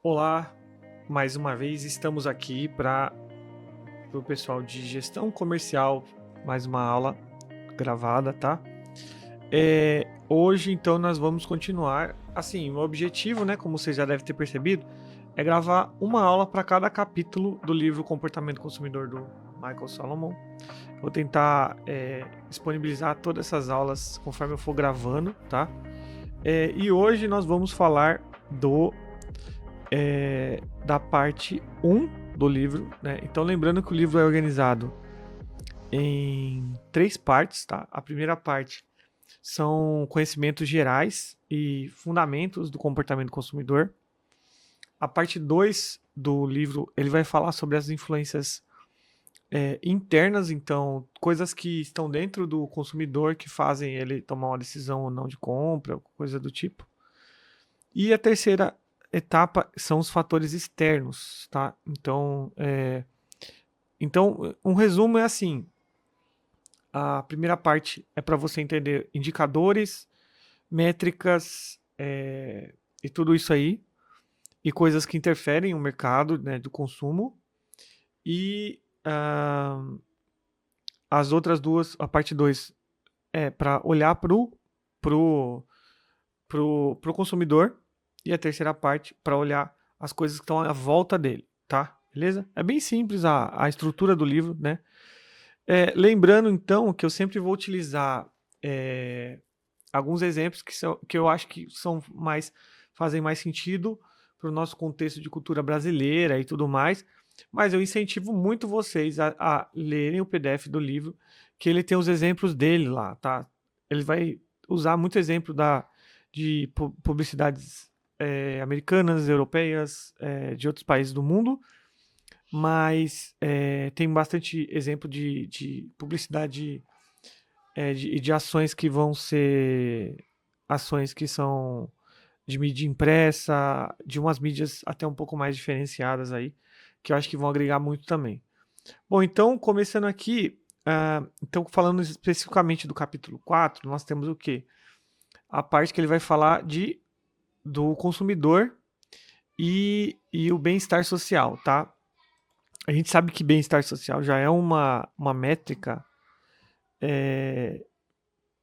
Olá, mais uma vez estamos aqui para o pessoal de gestão comercial, mais uma aula gravada, tá? Hoje, então, nós vamos continuar. Assim, o objetivo, né, como vocês já devem ter percebido, é gravar uma aula para cada capítulo do livro Comportamento Consumidor do Michael Solomon. Vou tentar disponibilizar todas essas aulas conforme eu for gravando, tá? E hoje nós vamos falar da parte 1 do livro, né? Então, lembrando que o livro é organizado em 3 partes, tá? A primeira parte são conhecimentos gerais e fundamentos do comportamento do consumidor. A parte 2 do livro, ele vai falar sobre as influências internas, então, coisas que estão dentro do consumidor que fazem ele tomar uma decisão ou não de compra, coisa do tipo. E a terceira etapa são os fatores externos, tá? Então, um resumo é assim: a primeira parte é para você entender indicadores, métricas e tudo isso aí, e coisas que interferem no mercado, né, do consumo. E as outras duas, a parte 2 é para olhar pro consumidor, e a terceira parte para olhar as coisas que estão à volta dele, tá? Beleza? É bem simples a estrutura do livro, né? Lembrando, então, que eu sempre vou utilizar alguns exemplos que eu acho que fazem mais sentido para o nosso contexto de cultura brasileira e tudo mais, mas eu incentivo muito vocês a lerem o PDF do livro, que ele tem os exemplos dele lá, tá? Ele vai usar muito exemplo de publicidades americanas, europeias, de outros países do mundo, mas tem bastante exemplo de publicidade de ações que vão ser ações que são de mídia impressa, de umas mídias até um pouco mais diferenciadas aí, que eu acho que vão agregar muito também. Bom, então, começando aqui, então falando especificamente do capítulo 4, nós temos o quê? A parte que ele vai falar do consumidor e o bem-estar social, tá? A gente sabe que bem-estar social já é uma métrica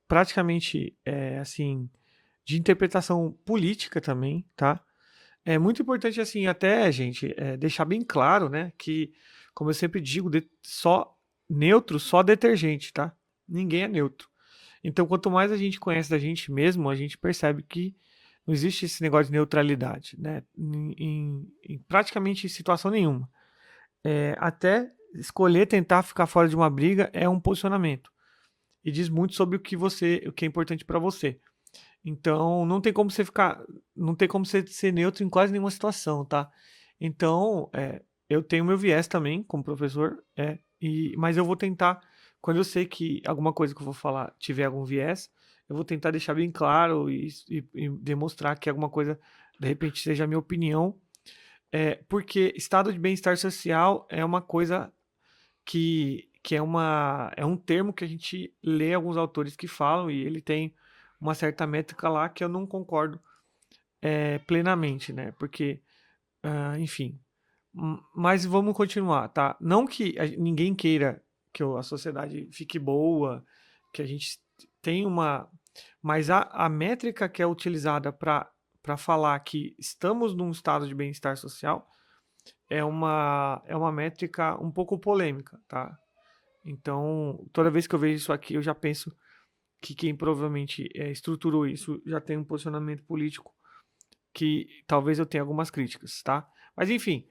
praticamente assim de interpretação política também, tá? É muito importante assim até, gente, deixar bem claro, né, que como eu sempre digo, só neutro, só detergente, tá? Ninguém é neutro. Então, quanto mais a gente conhece da gente mesmo, a gente percebe que não existe esse negócio de neutralidade, né? Em praticamente situação nenhuma. Até escolher tentar ficar fora de uma briga é um posicionamento e diz muito sobre o que é importante para você. Então, não tem como você ser neutro em quase nenhuma situação, tá? Então, eu tenho meu viés também como professor, mas eu vou tentar, quando eu sei que alguma coisa que eu vou falar tiver algum viés, eu vou tentar deixar bem claro e demonstrar que alguma coisa, de repente, seja a minha opinião, porque estado de bem-estar social é uma coisa é um termo que a gente lê alguns autores que falam e ele tem uma certa métrica lá que eu não concordo plenamente, né? Porque, enfim. Mas vamos continuar, tá? Não que ninguém queira que a sociedade fique boa, que a gente tenha uma. Mas a métrica que é utilizada para falar que estamos num estado de bem-estar social é uma métrica um pouco polêmica, tá? Então, toda vez que eu vejo isso aqui, eu já penso que quem provavelmente estruturou isso já tem um posicionamento político que talvez eu tenha algumas críticas, tá? Mas enfim,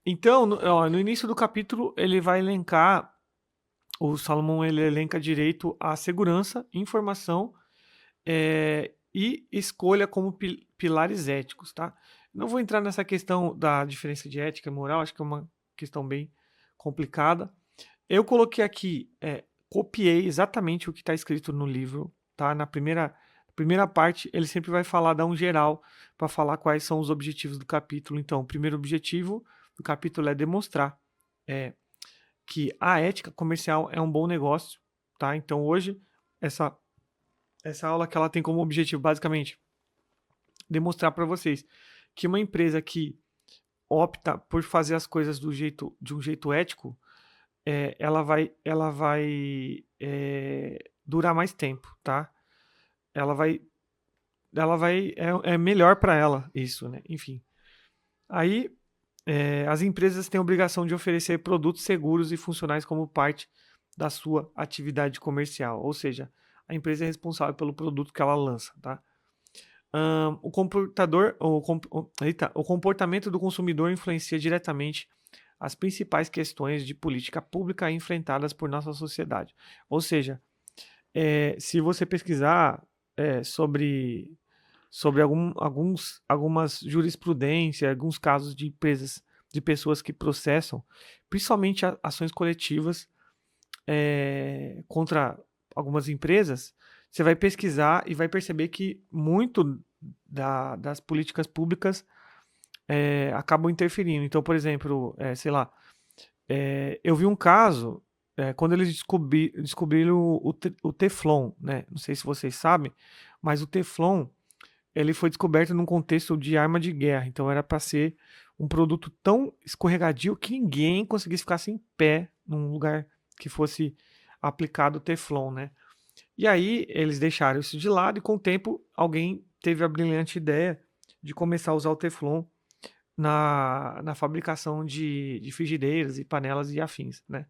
então no início do capítulo ele vai elencar, o Salomão ele elenca direito à segurança, informação e escolha como pilares éticos, tá? Não vou entrar nessa questão da diferença de ética e moral, acho que é uma questão bem complicada. Eu coloquei aqui, copiei exatamente o que está escrito no livro, tá? Na primeira parte, ele sempre vai falar, dar um geral, para falar quais são os objetivos do capítulo. Então, o primeiro objetivo do capítulo é demonstrar que a ética comercial é um bom negócio, tá? Então, hoje, essa aula que ela tem como objetivo, basicamente, demonstrar para vocês que uma empresa que opta por fazer as coisas de um jeito ético, ela vai durar mais tempo, tá? Ela vai, é melhor para ela isso, né? Enfim. Aí, as empresas têm a obrigação de oferecer produtos seguros e funcionais como parte da sua atividade comercial, ou seja, a empresa é responsável pelo produto que ela lança, tá? O comportamento do consumidor influencia diretamente as principais questões de política pública enfrentadas por nossa sociedade. Ou seja, se você pesquisar sobre algumas jurisprudências, alguns casos de empresas, de pessoas que processam, principalmente ações coletivas contra algumas empresas, você vai pesquisar e vai perceber que muito das políticas públicas acabam interferindo. Então, por exemplo, sei lá, eu vi um caso quando eles descobriram o Teflon, né? Não sei se vocês sabem, mas o Teflon ele foi descoberto num contexto de arma de guerra. Então era para ser um produto tão escorregadio que ninguém conseguisse ficar sem pé num lugar que fosse aplicado o Teflon, né? E aí eles deixaram isso de lado e com o tempo alguém teve a brilhante ideia de começar a usar o Teflon na fabricação de frigideiras e panelas e afins, né?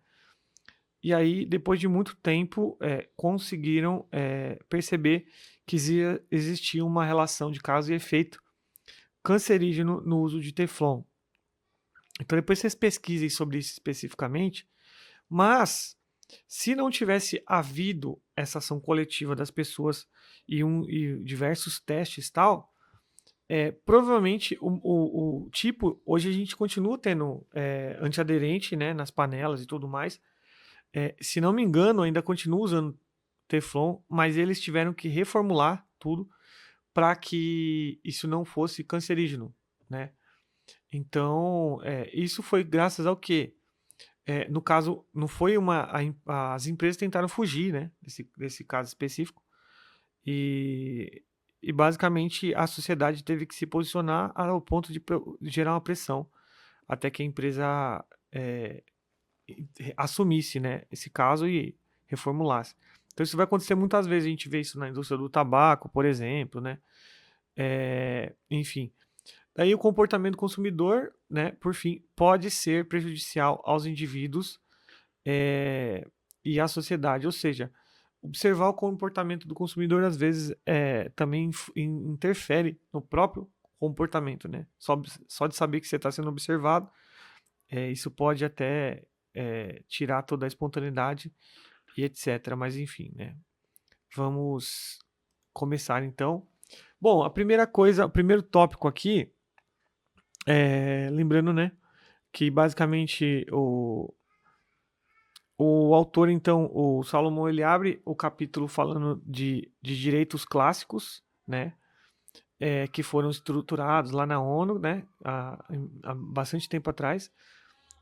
E aí, depois de muito tempo, conseguiram perceber que existia uma relação de causa e efeito cancerígeno no uso de Teflon. Então, depois vocês pesquisem sobre isso especificamente, mas se não tivesse havido essa ação coletiva das pessoas e diversos testes e tal, provavelmente o tipo, hoje a gente continua tendo antiaderente, né, nas panelas e tudo mais. Se não me engano, ainda continua usando Teflon, mas eles tiveram que reformular tudo para que isso não fosse cancerígeno, né? Então, isso foi graças ao quê? No caso, não foi as empresas tentaram fugir, né, desse caso específico e, e basicamente a sociedade teve que se posicionar ao ponto de gerar uma pressão até que a empresa é, assumisse, né, esse caso e reformulasse. Então isso vai acontecer muitas vezes, a gente vê isso na indústria do tabaco, por exemplo, né? Enfim. Daí o comportamento do consumidor, né, por fim, pode ser prejudicial aos indivíduos e à sociedade. Ou seja, observar o comportamento do consumidor às vezes também interfere no próprio comportamento, né? Só de saber que você está sendo observado, isso pode até tirar toda a espontaneidade e etc. Mas enfim, né? Vamos começar então. Bom, a primeira coisa, o primeiro tópico aqui, lembrando, né, que basicamente o autor, então, o Salomão, ele abre o capítulo falando de direitos clássicos, né, que foram estruturados lá na ONU, né, há bastante tempo atrás,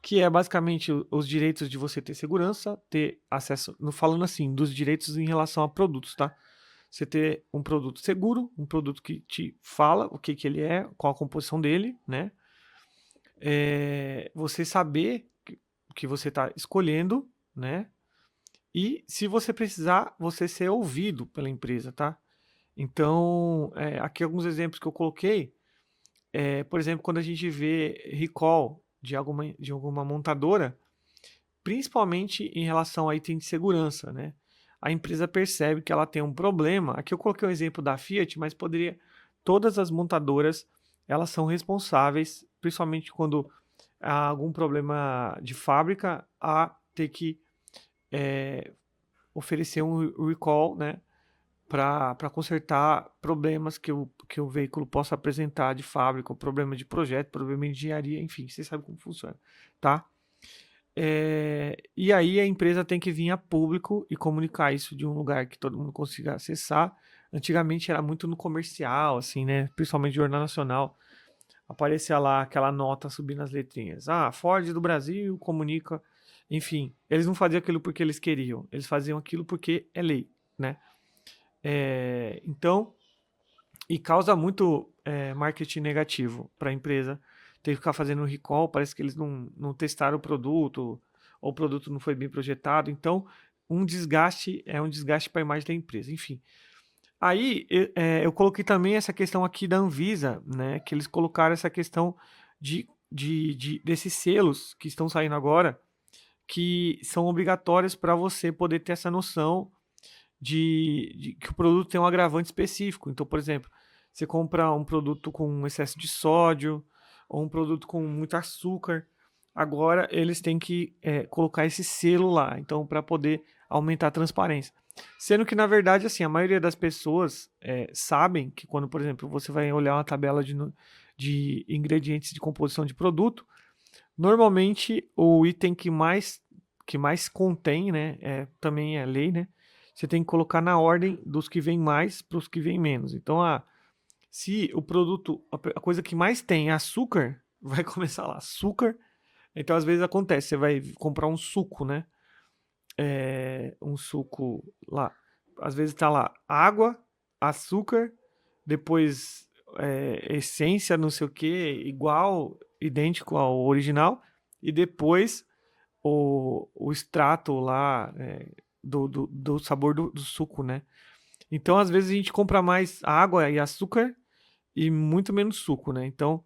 que é basicamente os direitos de você ter segurança, ter acesso, falando assim, dos direitos em relação a produtos, tá? Você ter um produto seguro, um produto que te fala o que ele é, qual a composição dele, né? Você saber que você está escolhendo, né? E se você precisar, você ser ouvido pela empresa, tá? Então, aqui alguns exemplos que eu coloquei. Por exemplo, quando a gente vê recall de alguma montadora, principalmente em relação a item de segurança, né? A empresa percebe que ela tem um problema. Aqui eu coloquei um exemplo da Fiat, mas poderia. Todas as montadoras elas são responsáveis, principalmente quando há algum problema de fábrica, a ter que oferecer um recall, né? Para consertar problemas que o veículo possa apresentar de fábrica, problema de projeto, problema de engenharia, enfim, você sabe como funciona, tá? E aí a empresa tem que vir a público e comunicar isso de um lugar que todo mundo consiga acessar. Antigamente era muito no comercial, assim, né? Principalmente Jornal Nacional. Aparecia lá aquela nota subindo as letrinhas. Ah, Ford do Brasil comunica. Enfim, eles não faziam aquilo porque eles queriam. Eles faziam aquilo porque é lei, né? Então, e causa muito marketing negativo para a empresa tem que ficar fazendo recall, parece que eles não testaram o produto, ou o produto não foi bem projetado, então um desgaste para a imagem da empresa, enfim. Aí eu coloquei também essa questão aqui da Anvisa, né, que eles colocaram essa questão desses selos que estão saindo agora, que são obrigatórios para você poder ter essa noção de que o produto tem um agravante específico. Então, por exemplo, você compra um produto com excesso de sódio ou um produto com muito açúcar, agora eles têm que colocar esse selo lá, então para poder aumentar a transparência. Sendo que, na verdade, assim, a maioria das pessoas sabem que quando, por exemplo, você vai olhar uma tabela de ingredientes de composição de produto, normalmente o item que mais contém, né, também é lei, né, você tem que colocar na ordem dos que vem mais para os que vem menos. Então, se o produto, a coisa que mais tem é açúcar, vai começar lá, açúcar. Então, às vezes acontece, você vai comprar um suco, né? Um suco lá. Às vezes tá lá água, açúcar, depois essência, não sei o que, igual, idêntico ao original, e depois o extrato lá do sabor do suco, né? Então, às vezes, a gente compra mais água e açúcar e muito menos suco, né? Então,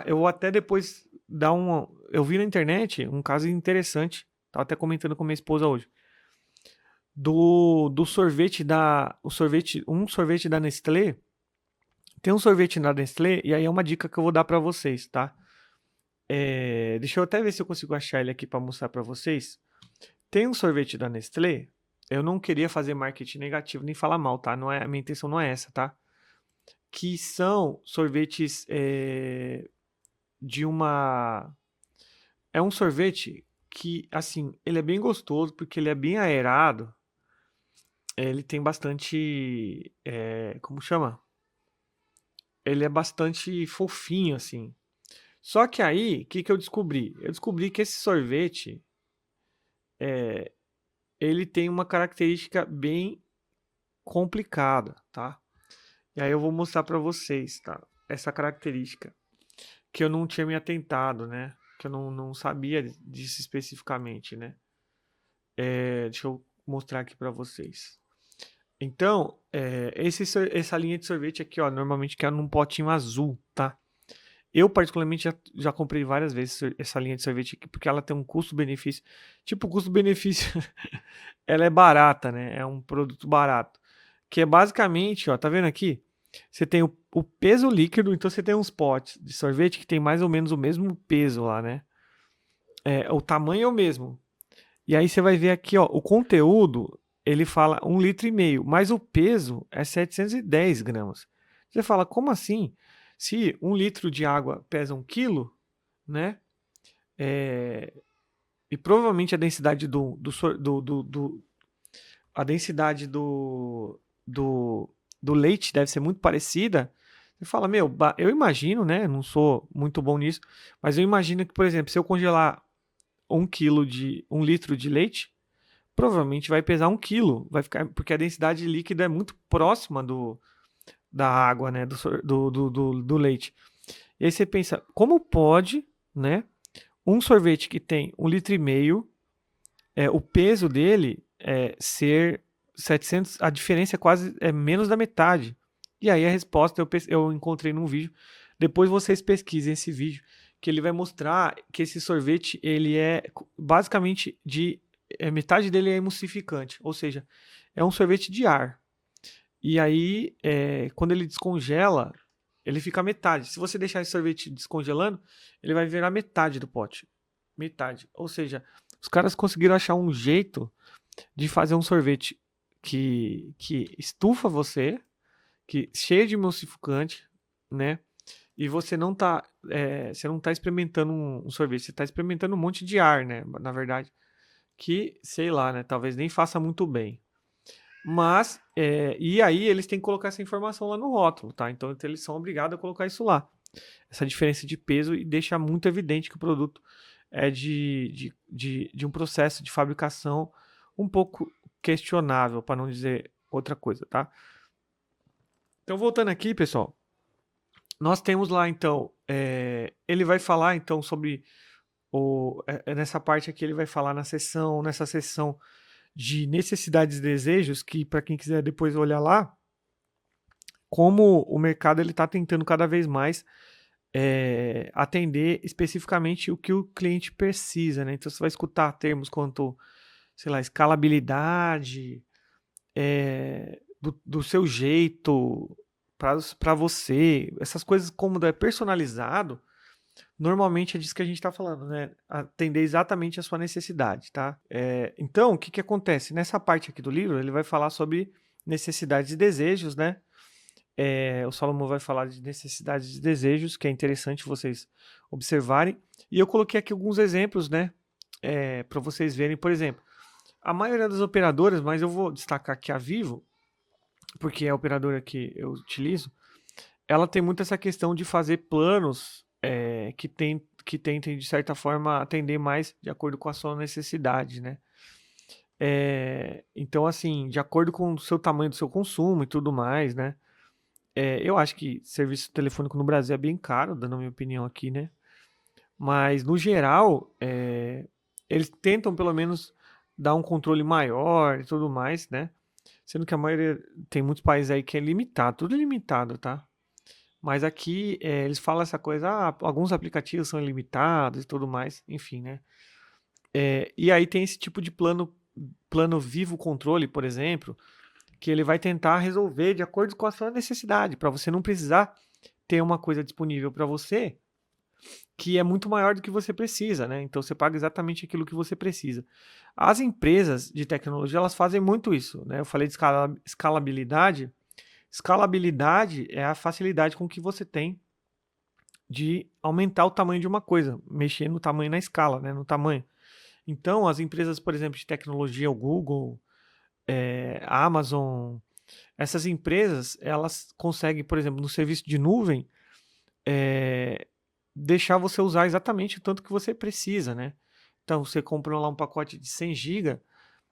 eu vou até depois dar uma. Eu vi na internet um caso interessante, tava até comentando com minha esposa hoje, do sorvete um sorvete da Nestlé. Tem um sorvete da Nestlé, e aí é uma dica que eu vou dar para vocês, tá? Deixa eu até ver se eu consigo achar ele aqui para mostrar para vocês. Tem um sorvete da Nestlé. Eu não queria fazer marketing negativo nem falar mal, tá? Não é, a minha intenção não é essa, tá? Que são sorvetes de uma. É um sorvete que, assim, ele é bem gostoso porque ele é bem aerado. Ele tem bastante. Como chama? Ele é bastante fofinho, assim. Só que aí, o que eu descobri? Eu descobri que esse sorvete ele tem uma característica bem complicada, tá? E aí eu vou mostrar para vocês, tá? Essa característica que eu não tinha me atentado, né? Que eu não sabia disso especificamente, né? Deixa eu mostrar aqui para vocês. Então, essa linha de sorvete aqui, ó, normalmente que é num potinho azul, tá? Eu, particularmente, já comprei várias vezes essa linha de sorvete aqui, porque ela tem um custo-benefício. Tipo, o custo-benefício, ela é barata, né? É um produto barato. Que é basicamente, ó, tá vendo aqui? Você tem o peso líquido, então você tem uns potes de sorvete que tem mais ou menos o mesmo peso lá, né? O tamanho é o mesmo. E aí você vai ver aqui, ó, o conteúdo, ele fala 1,5 litro, mas o peso é 710 gramas. Você fala, como assim? Se 1 litro de água pesa 1 quilo, né? E provavelmente a densidade a densidade do leite deve ser muito parecida. Você fala, meu, eu imagino, né? Não sou muito bom nisso, mas eu imagino que, por exemplo, se eu congelar 1 litro de leite, provavelmente vai pesar 1 quilo, vai ficar, porque a densidade líquida é muito próxima da água, né? Do leite. E aí você pensa, como pode, né? Um sorvete que tem 1,5 litro, o peso dele ser 700, a diferença é menos da metade. E aí a resposta eu encontrei num vídeo. Depois vocês pesquisem esse vídeo, que ele vai mostrar que esse sorvete ele é basicamente metade dele é emulsificante, ou seja, é um sorvete de ar. E aí, quando ele descongela, ele fica metade. Se você deixar esse sorvete descongelando, ele vai virar metade do pote. Metade. Ou seja, os caras conseguiram achar um jeito de fazer um sorvete que estufa você, que cheio de emulsificante, né? E você não tá experimentando um sorvete, você tá experimentando um monte de ar, né? Na verdade, que, sei lá, né? Talvez nem faça muito bem. Mas, e aí eles têm que colocar essa informação lá no rótulo, tá? Então eles são obrigados a colocar isso lá. Essa diferença de peso e deixa muito evidente que o produto é de um processo de fabricação um pouco questionável, para não dizer outra coisa, tá? Então, voltando aqui, pessoal, nós temos lá então, ele vai falar então sobre nessa parte aqui ele vai falar nessa seção de necessidades e desejos, que para quem quiser depois olhar lá, como o mercado ele está tentando cada vez mais atender especificamente o que o cliente precisa, né? Então você vai escutar termos quanto, sei lá, escalabilidade, do seu jeito, para você, essas coisas como é personalizado, normalmente é disso que a gente está falando, né? Atender exatamente a sua necessidade, tá? Então, o que que acontece? Nessa parte aqui do livro, ele vai falar sobre necessidades e desejos, né? O Salomão vai falar de necessidades e desejos, que é interessante vocês observarem. E eu coloquei aqui alguns exemplos, né? Para vocês verem, por exemplo, a maioria das operadoras, mas eu vou destacar aqui a Vivo, porque é a operadora que eu utilizo, ela tem muito essa questão de fazer planos que tentem, de certa forma, atender mais de acordo com a sua necessidade, né? Então, assim, de acordo com o seu tamanho do seu consumo e tudo mais, né? Eu acho que serviço telefônico no Brasil é bem caro, dando a minha opinião aqui, né? Mas, no geral, eles tentam, pelo menos, dar um controle maior e tudo mais, né? Sendo que a maioria, tem muitos países aí que é limitado, tudo limitado, tá? Mas aqui eles falam essa coisa, alguns aplicativos são ilimitados e tudo mais, enfim, né? E aí tem esse tipo de plano Vivo Controle, por exemplo, que ele vai tentar resolver de acordo com a sua necessidade, para você não precisar ter uma coisa disponível para você que é muito maior do que você precisa, né? Então você paga exatamente aquilo que você precisa. As empresas de tecnologia, elas fazem muito isso, né? Eu falei de escalabilidade. Escalabilidade é a facilidade com que você tem de aumentar o tamanho de uma coisa, mexer no tamanho na escala, né? No tamanho. Então, as empresas, por exemplo, de tecnologia, o Google, a Amazon, essas empresas, elas conseguem, por exemplo, no serviço de nuvem, deixar você usar exatamente o tanto que você precisa, né? Então, você comprou lá um pacote de 100 GB,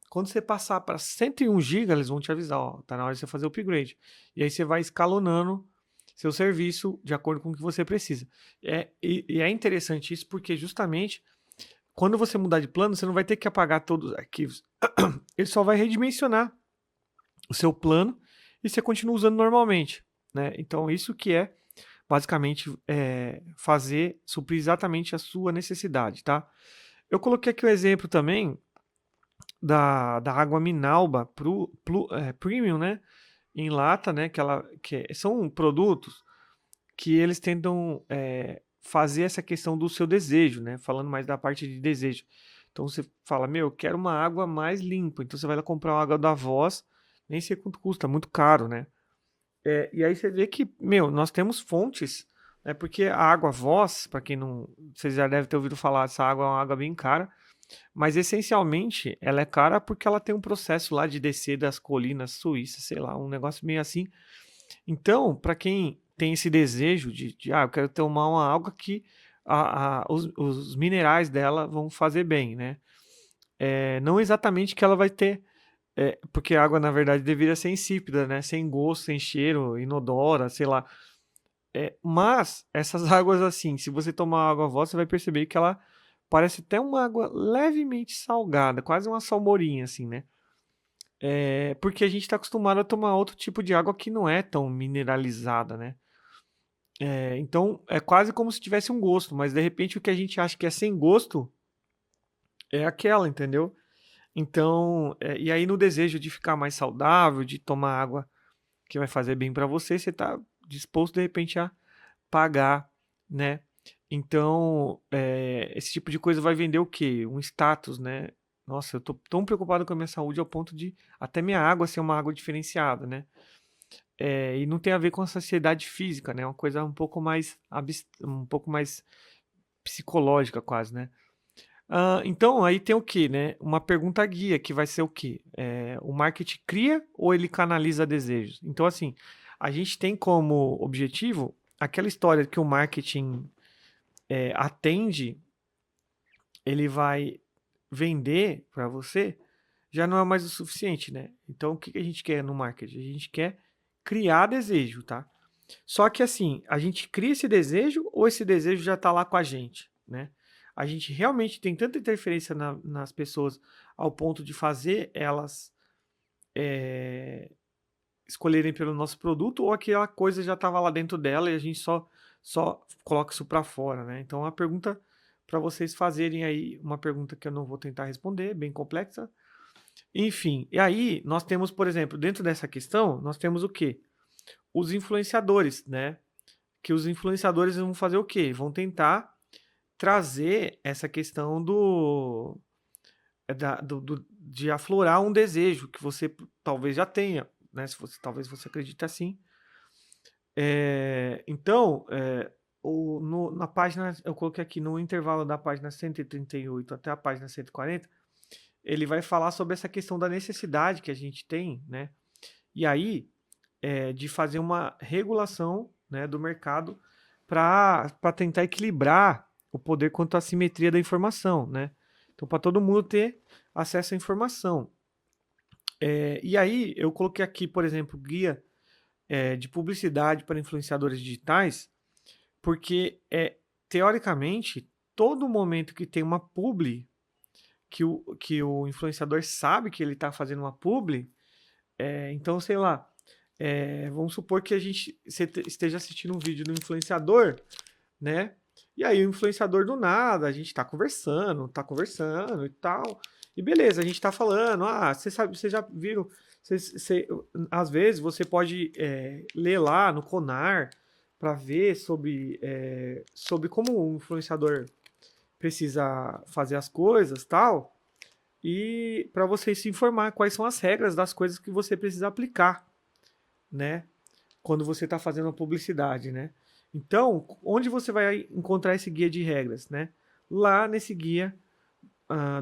quando você passar para 101 GB, eles vão te avisar, ó, tá na hora de você fazer o upgrade. E aí você vai escalonando seu serviço de acordo com o que você precisa. E é interessante isso porque justamente quando você mudar de plano, você não vai ter que apagar todos os arquivos. Ele só vai redimensionar o seu plano e você continua usando normalmente, né? Então isso que é basicamente suprir exatamente a sua necessidade, tá? Eu coloquei aqui o exemplo também da água Minalba Premium, né? Em lata, né? São produtos que eles tentam fazer essa questão do seu desejo, né? Falando mais da parte de desejo. Então você fala, meu, eu quero uma água mais limpa. Então você vai lá comprar uma água da Voz, nem sei quanto custa, muito caro, né? E aí você vê que, meu, nós temos fontes, né? Porque a água Voz, para quem não, vocês já devem ter ouvido falar, essa água é uma água bem cara, mas essencialmente ela é cara porque ela tem um processo lá de descer das colinas suíças, sei lá, um negócio meio assim. Então, para quem tem esse desejo eu quero tomar uma água que os minerais dela vão fazer bem, né? Não exatamente que ela vai ter, porque a água na verdade deveria ser insípida, né? Sem gosto, sem cheiro, inodora, sei lá. Mas essas águas assim, se você tomar água Voz, você vai perceber que ela parece até uma água levemente salgada, quase uma salmoura assim, né? Porque a gente está acostumado a tomar outro tipo de água que não é tão mineralizada, né? Então é quase como se tivesse um gosto, mas de repente o que a gente acha que é sem gosto é aquela, entendeu? Então, e aí no desejo de ficar mais saudável, de tomar água que vai fazer bem para você, você está disposto de repente a pagar, né? Então, esse tipo de coisa vai vender o quê? Um status, né? Nossa, eu tô tão preocupado com a minha saúde ao ponto de até minha água ser uma água diferenciada, né? E não tem a ver com a saciedade física, né? É uma coisa um pouco mais psicológica quase, né? Então, aí tem o que, né? Uma pergunta guia que vai ser o quê? O marketing cria ou ele canaliza desejos? Então, assim, a gente tem como objetivo aquela história que o marketing atende, ele vai vender para você, já não é mais o suficiente, né? Então, o que a gente quer no marketing? A gente quer criar desejo, tá? Só que assim, a gente cria esse desejo ou esse desejo já está lá com a gente, né? A gente realmente tem tanta interferência nas pessoas ao ponto de fazer elas escolherem pelo nosso produto ou aquela coisa já estava lá dentro dela e a gente só coloca isso para fora, né? Então, a pergunta para vocês fazerem aí, uma pergunta que eu não vou tentar responder, bem complexa. Enfim, e aí nós temos, por exemplo, dentro dessa questão, nós temos o quê? Os influenciadores, né? Que os influenciadores vão fazer o quê? Vão tentar trazer essa questão de aflorar um desejo que você talvez já tenha, né? Se você, talvez você acredite assim. Então, na página, eu coloquei aqui no intervalo da página 138 até a página 140, ele vai falar sobre essa questão da necessidade que a gente tem, né? E aí, de fazer uma regulação, né, do mercado para tentar equilibrar o poder quanto à simetria da informação, né? Então, para todo mundo ter acesso à informação. E aí, eu coloquei aqui, por exemplo, guia de publicidade para influenciadores digitais, porque, teoricamente, todo momento que tem uma publi, que o influenciador sabe que ele está fazendo uma publi, então, sei lá, vamos supor que você esteja assistindo um vídeo do influenciador, né? E aí o influenciador do nada, a gente tá conversando e tal. E beleza, a gente tá falando, você sabe, vocês já viram, às vezes você pode ler lá no Conar para ver sobre como o influenciador precisa fazer as coisas tal, e para você se informar quais são as regras das coisas que você precisa aplicar, né? Quando você está fazendo uma publicidade, né? Então, onde você vai encontrar esse guia de regras, né? Lá nesse guia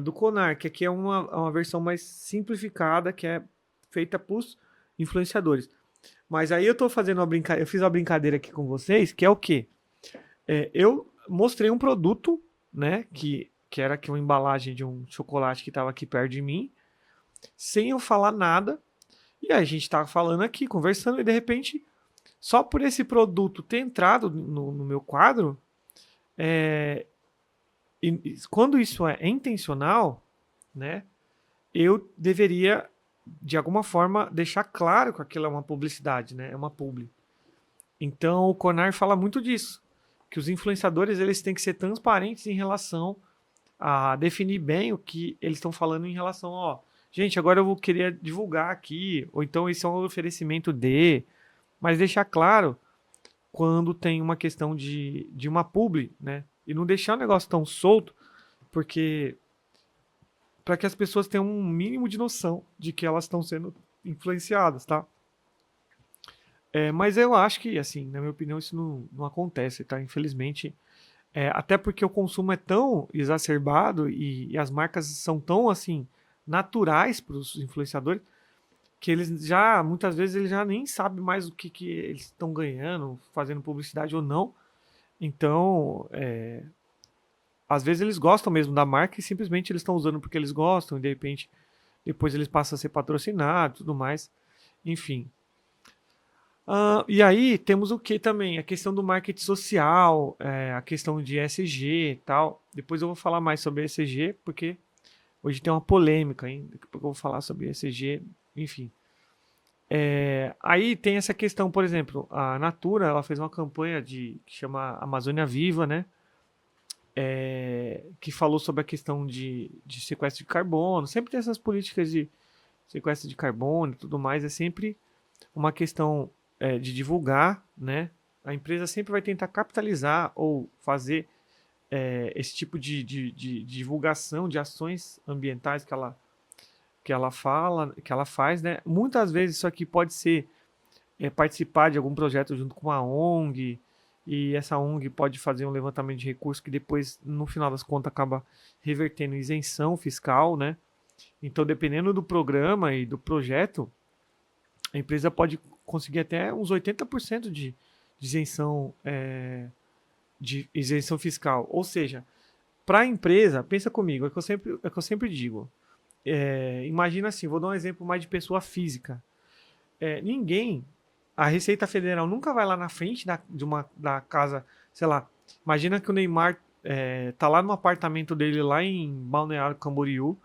do Conar, que aqui é uma versão mais simplificada, que é feita para os influenciadores. Mas aí eu tô fazendo eu fiz uma brincadeira aqui com vocês, que é o quê? Eu mostrei um produto, né? Que era aqui uma embalagem de um chocolate que estava aqui perto de mim, sem eu falar nada. E aí a gente tava falando aqui, conversando, e de repente, só por esse produto ter entrado no meu quadro, quando isso é intencional, né, eu deveria, de alguma forma, deixar claro que aquilo é uma publicidade, né, é uma publi. Então, o Conar fala muito disso, que os influenciadores eles têm que ser transparentes em relação a definir bem o que eles estão falando em relação, ó, gente, agora eu vou querer divulgar aqui, ou então isso é um oferecimento mas deixar claro quando tem uma questão de uma publi, né? E não deixar o negócio tão solto, porque para que as pessoas tenham um mínimo de noção de que elas estão sendo influenciadas, tá? Mas eu acho que, assim, na minha opinião, isso não acontece, tá? Infelizmente, até porque o consumo é tão exacerbado e as marcas são tão, assim, naturais para os influenciadores, que eles já, muitas vezes, eles já nem sabem mais o que eles estão ganhando, fazendo publicidade ou não. Então, às vezes eles gostam mesmo da marca e simplesmente eles estão usando porque eles gostam, e de repente depois eles passam a ser patrocinados e tudo mais. Enfim. E aí temos o que também? A questão do marketing social, a questão de ESG e tal. Depois eu vou falar mais sobre ESG, porque hoje tem uma polêmica, hein? Daqui a pouco eu vou falar sobre ESG, enfim. Aí tem essa questão, por exemplo, a Natura ela fez uma campanha que chama Amazônia Viva, né? Que falou sobre a questão de sequestro de carbono. Sempre tem essas políticas de sequestro de carbono e tudo mais. É sempre uma questão de divulgar, né? A empresa sempre vai tentar capitalizar ou fazer esse tipo de divulgação de ações ambientais que ela faz, né? Muitas vezes isso aqui pode ser participar de algum projeto junto com a ONG, e essa ONG pode fazer um levantamento de recursos que depois, no final das contas, acaba revertendo em isenção fiscal, né? Então, dependendo do programa e do projeto, a empresa pode conseguir até uns 80% de isenção fiscal. Ou seja, para a empresa, pensa comigo, é que eu sempre digo. Imagina assim, vou dar um exemplo mais de pessoa física. Ninguém A Receita Federal nunca vai lá na frente da casa, sei lá. Imagina que o Neymar tá lá no apartamento dele lá em Balneário Camboriú.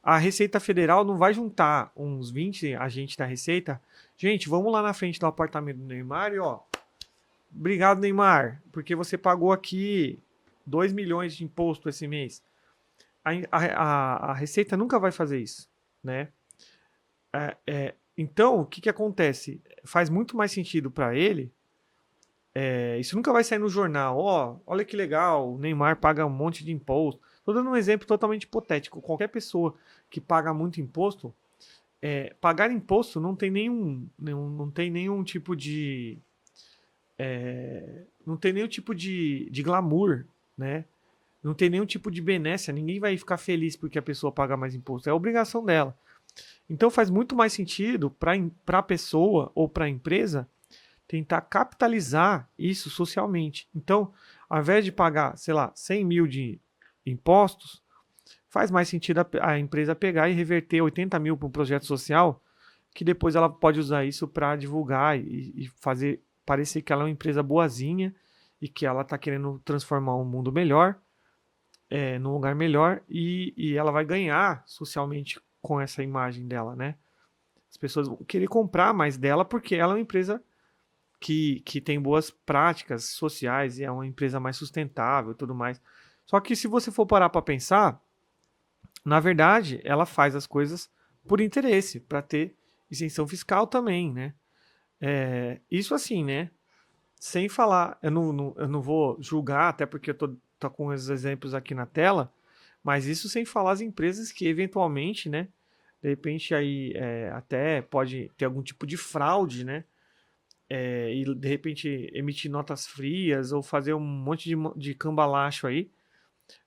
A Receita Federal não vai juntar uns 20 agentes da Receita. Gente, vamos lá na frente do apartamento do Neymar e ó, obrigado Neymar, porque você pagou aqui 2 milhões de imposto esse mês. A Receita nunca vai fazer isso, né? Então, o que que acontece? Faz muito mais sentido para ele. Isso nunca vai sair no jornal. Ó, olha que legal, o Neymar paga um monte de imposto. Tô dando um exemplo totalmente hipotético. Qualquer pessoa que paga muito imposto, pagar imposto não tem não tem nenhum tipo de, não tem nenhum tipo de glamour, né? Não tem nenhum tipo de benécia. Ninguém vai ficar feliz porque a pessoa paga mais imposto. É a obrigação dela. Então faz muito mais sentido para a pessoa ou para a empresa tentar capitalizar isso socialmente. Então, ao invés de pagar, sei lá, 100 mil de impostos, faz mais sentido a empresa pegar e reverter 80 mil para um projeto social, que depois ela pode usar isso para divulgar e fazer parecer que ela é uma empresa boazinha e que ela está querendo transformar um mundo melhor, num lugar melhor, e ela vai ganhar socialmente com essa imagem dela, né? As pessoas vão querer comprar mais dela porque ela é uma empresa que tem boas práticas sociais e é uma empresa mais sustentável e tudo mais. Só que se você for parar para pensar, na verdade, ela faz as coisas por interesse, para ter isenção fiscal também, né? Isso assim, né? Sem falar, eu não vou julgar, até porque eu tô com os exemplos aqui na tela, mas isso sem falar as empresas que eventualmente, né? De repente aí até pode ter algum tipo de fraude, né? E de repente emitir notas frias ou fazer um monte de cambalacho aí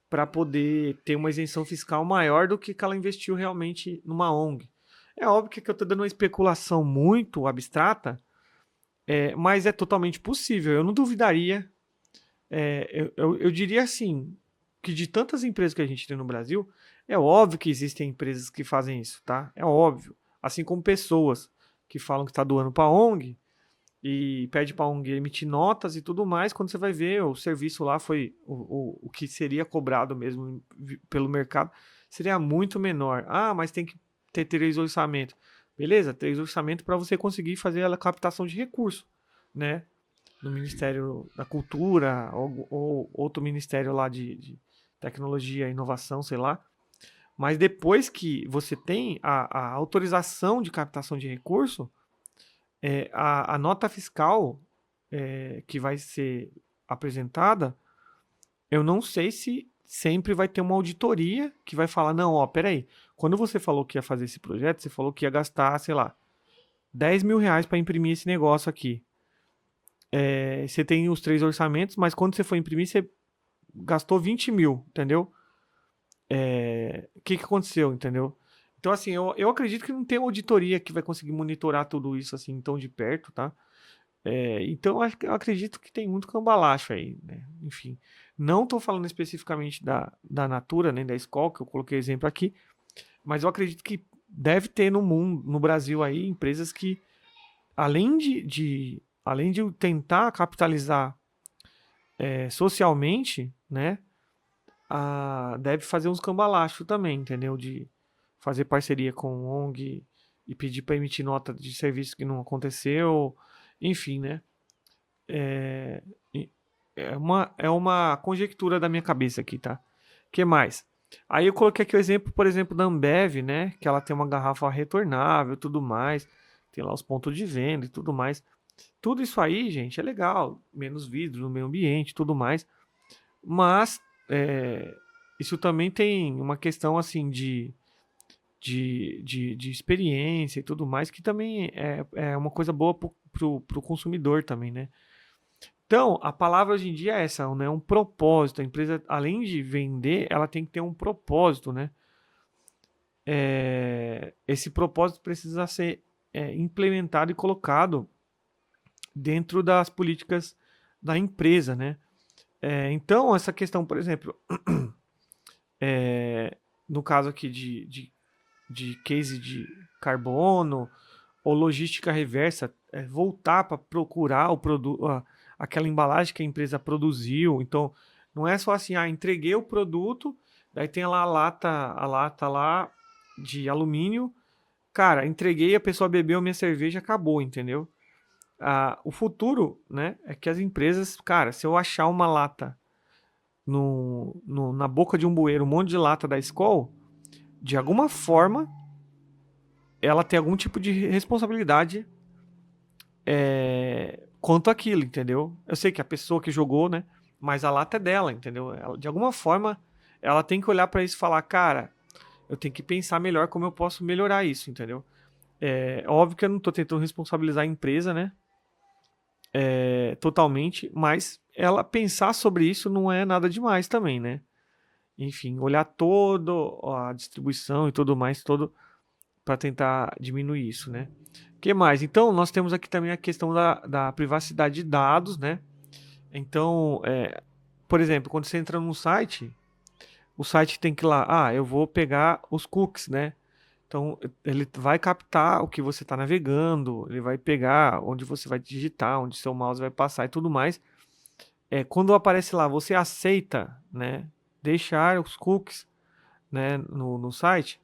para poder ter uma isenção fiscal maior do que ela investiu realmente numa ONG. É óbvio que eu estou dando uma especulação muito abstrata, mas é totalmente possível. Eu não duvidaria. Eu diria assim, que de tantas empresas que a gente tem no Brasil, é óbvio que existem empresas que fazem isso, tá? É óbvio. Assim como pessoas que falam que está doando para ONG, e pede para a ONG emitir notas e tudo mais, quando você vai ver o serviço lá foi o que seria cobrado mesmo pelo mercado, seria muito menor. Ah, mas tem que ter 3 orçamentos. Beleza, 3 orçamentos para você conseguir fazer a captação de recursos, né? No Ministério da Cultura ou outro ministério lá de tecnologia, inovação, sei lá. Mas depois que você tem a autorização de captação de recurso, a nota fiscal que vai ser apresentada, eu não sei se sempre vai ter uma auditoria que vai falar, não, ó, peraí, quando você falou que ia fazer esse projeto, você falou que ia gastar, sei lá, 10 mil reais para imprimir esse negócio aqui. Você tem os 3 orçamentos, mas quando você foi imprimir, você gastou 20 mil, entendeu? O que aconteceu, entendeu? Então, assim, eu acredito que não tem auditoria que vai conseguir monitorar tudo isso assim tão de perto, tá? Então eu acredito que tem muito cambalacho aí, né? Enfim, não estou falando especificamente da Natura, nem da Skol, que eu coloquei exemplo aqui, mas eu acredito que deve ter no mundo, no Brasil aí, empresas que, além de tentar capitalizar socialmente, né? Deve fazer uns cambalacho também, entendeu? De fazer parceria com ONG e pedir para emitir nota de serviço que não aconteceu, enfim, né? É, é uma conjectura da minha cabeça aqui, tá? Que mais? Aí eu coloquei aqui o exemplo, por exemplo, da Ambev, né? Que ela tem uma garrafa retornável e tudo mais. Tem lá os pontos de venda e tudo mais. Tudo isso aí, gente, é legal. Menos vidro no meio ambiente e tudo mais. Mas isso também tem uma questão assim de experiência e tudo mais, que também é uma coisa boa pro consumidor também, né? Então, a palavra hoje em dia é essa, né? Um propósito. A empresa, além de vender, ela tem que ter um propósito, né? Esse propósito precisa ser implementado e colocado dentro das políticas da empresa, né? Então, essa questão, por exemplo, no caso aqui de case de carbono ou logística reversa, voltar para procurar o produto, aquela embalagem que a empresa produziu. Então, não é só assim, entreguei o produto, daí tem lá a lata lá de alumínio. Cara, entreguei, a pessoa bebeu minha cerveja, acabou, entendeu? O futuro, né, é que as empresas, cara, se eu achar uma lata na boca de um bueiro, um monte de lata da Skol, de alguma forma, ela tem algum tipo de responsabilidade quanto àquilo, entendeu? Eu sei que a pessoa que jogou, né, mas a lata é dela, entendeu? De alguma forma, ela tem que olhar para isso e falar, cara, eu tenho que pensar melhor como eu posso melhorar isso, entendeu? É óbvio que eu não tô tentando responsabilizar a empresa, né? Totalmente, mas ela pensar sobre isso não é nada demais também, né? Enfim, olhar todo a distribuição e tudo mais, todo para tentar diminuir isso, né? O que mais? Então, nós temos aqui também a questão da privacidade de dados, né? Então, por exemplo, quando você entra num site, o site tem que ir lá, eu vou pegar os cookies, né? Então, ele vai captar o que você está navegando, ele vai pegar onde você vai digitar, onde seu mouse vai passar e tudo mais. Quando aparece lá, você aceita, né, deixar os cookies, né, no site,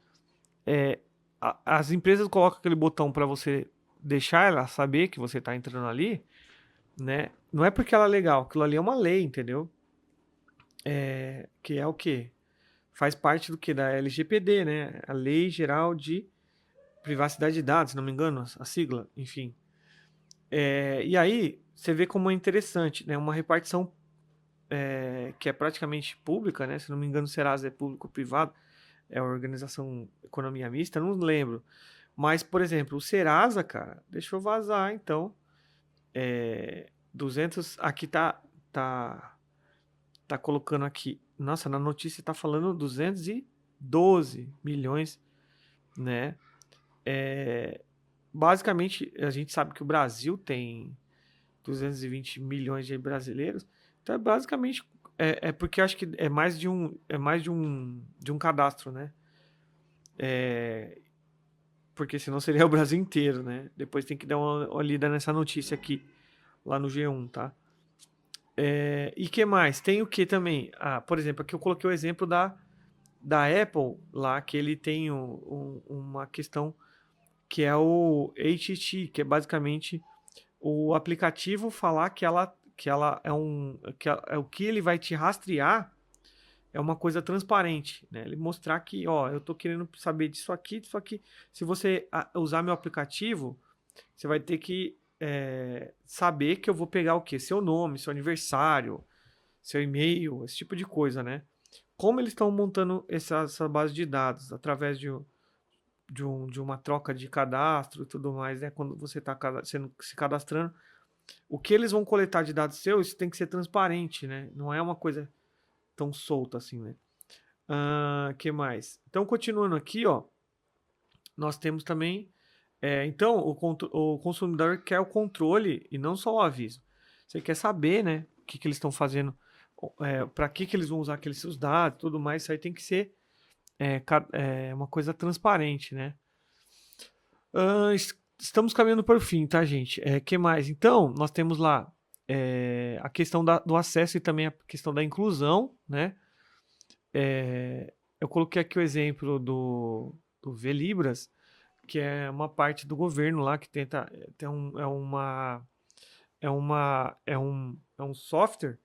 as empresas colocam aquele botão para você deixar ela saber que você está entrando ali, né? Não é porque ela é legal, aquilo ali é uma lei, entendeu? Que é o quê? Faz parte do que? Da LGPD, né? A Lei Geral de Privacidade de Dados, se não me engano, a sigla, enfim. E aí, você vê como é interessante, né? Uma repartição que é praticamente pública, né? Se não me engano, o Serasa é público-privado, é a organização Economia Mista, não lembro. Mas, por exemplo, o Serasa, cara, deixa eu vazar, então, 200, aqui tá colocando aqui, nossa, na notícia tá falando 212 milhões, né? Basicamente, a gente sabe que o Brasil tem 220 milhões de brasileiros, então basicamente porque eu acho que é mais de um cadastro, né? Porque senão seria o Brasil inteiro, né? Depois tem que dar uma olhada nessa notícia aqui, lá no G1, tá? E que mais? Tem o que também? Por exemplo, aqui eu coloquei o exemplo da Apple, lá que ele tem uma questão que é o HTTP, que é basicamente o aplicativo falar que ela é o que ele vai te rastrear é uma coisa transparente, né? Ele mostrar que, ó, eu tô querendo saber disso aqui, disso aqui. Se você usar meu aplicativo, você vai ter que saber que eu vou pegar o quê? Seu nome, seu aniversário, seu e-mail, esse tipo de coisa, né? Como eles estão montando essa base de dados através de uma troca de cadastro e tudo mais, né? Quando você está se cadastrando, o que eles vão coletar de dados seus, isso tem que ser transparente, né? Não é uma coisa tão solta assim, né? Que mais? Então, continuando aqui, ó, nós temos também, então, o consumidor quer o controle e não só o aviso. Você quer saber, né, o que eles estão fazendo, para que eles vão usar aqueles seus dados, tudo mais. Isso aí tem que ser uma coisa transparente, né? Estamos caminhando para o fim, tá, gente? Que mais? Então, nós temos lá a questão do acesso e também a questão da inclusão, né? Eu coloquei aqui o exemplo do Velibras, que é uma parte do governo lá que tenta é um software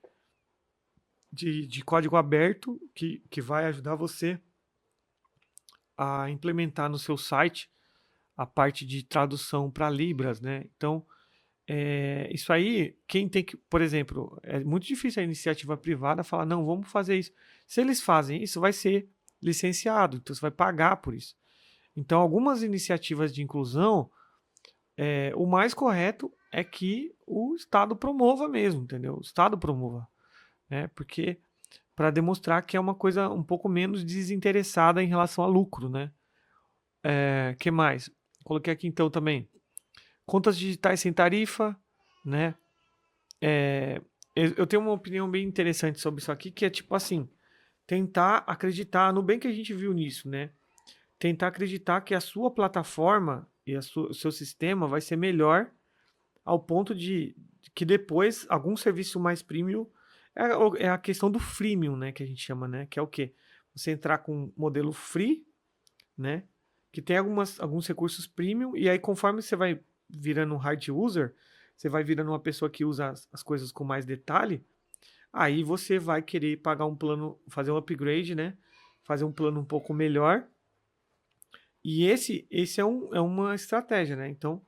de código aberto que vai ajudar você a implementar no seu site a parte de tradução para Libras, né? Então, isso aí, quem tem que, por exemplo, é muito difícil a iniciativa privada falar, não, vamos fazer isso. Se eles fazem isso, vai ser licenciado, então você vai pagar por isso. Então, algumas iniciativas de inclusão, o mais correto é que o Estado promova mesmo, entendeu? O Estado promova, né? Porque para demonstrar que é uma coisa um pouco menos desinteressada em relação a lucro, né? Que mais? Coloquei aqui então também contas digitais sem tarifa, né? Eu tenho uma opinião bem interessante sobre isso aqui, que é tipo assim, tentar acreditar no bem que a gente viu nisso, né? Tentar acreditar que a sua plataforma o seu sistema vai ser melhor ao ponto de que depois algum serviço mais premium é a questão do freemium, né, que a gente chama, né, que é o quê? Você entrar com um modelo free, né, que tem alguns recursos premium, e aí conforme você vai virando um hard user, você vai virando uma pessoa que usa as coisas com mais detalhe, aí você vai querer pagar um plano, fazer um upgrade, né, fazer um plano um pouco melhor, e esse é uma estratégia, né, então,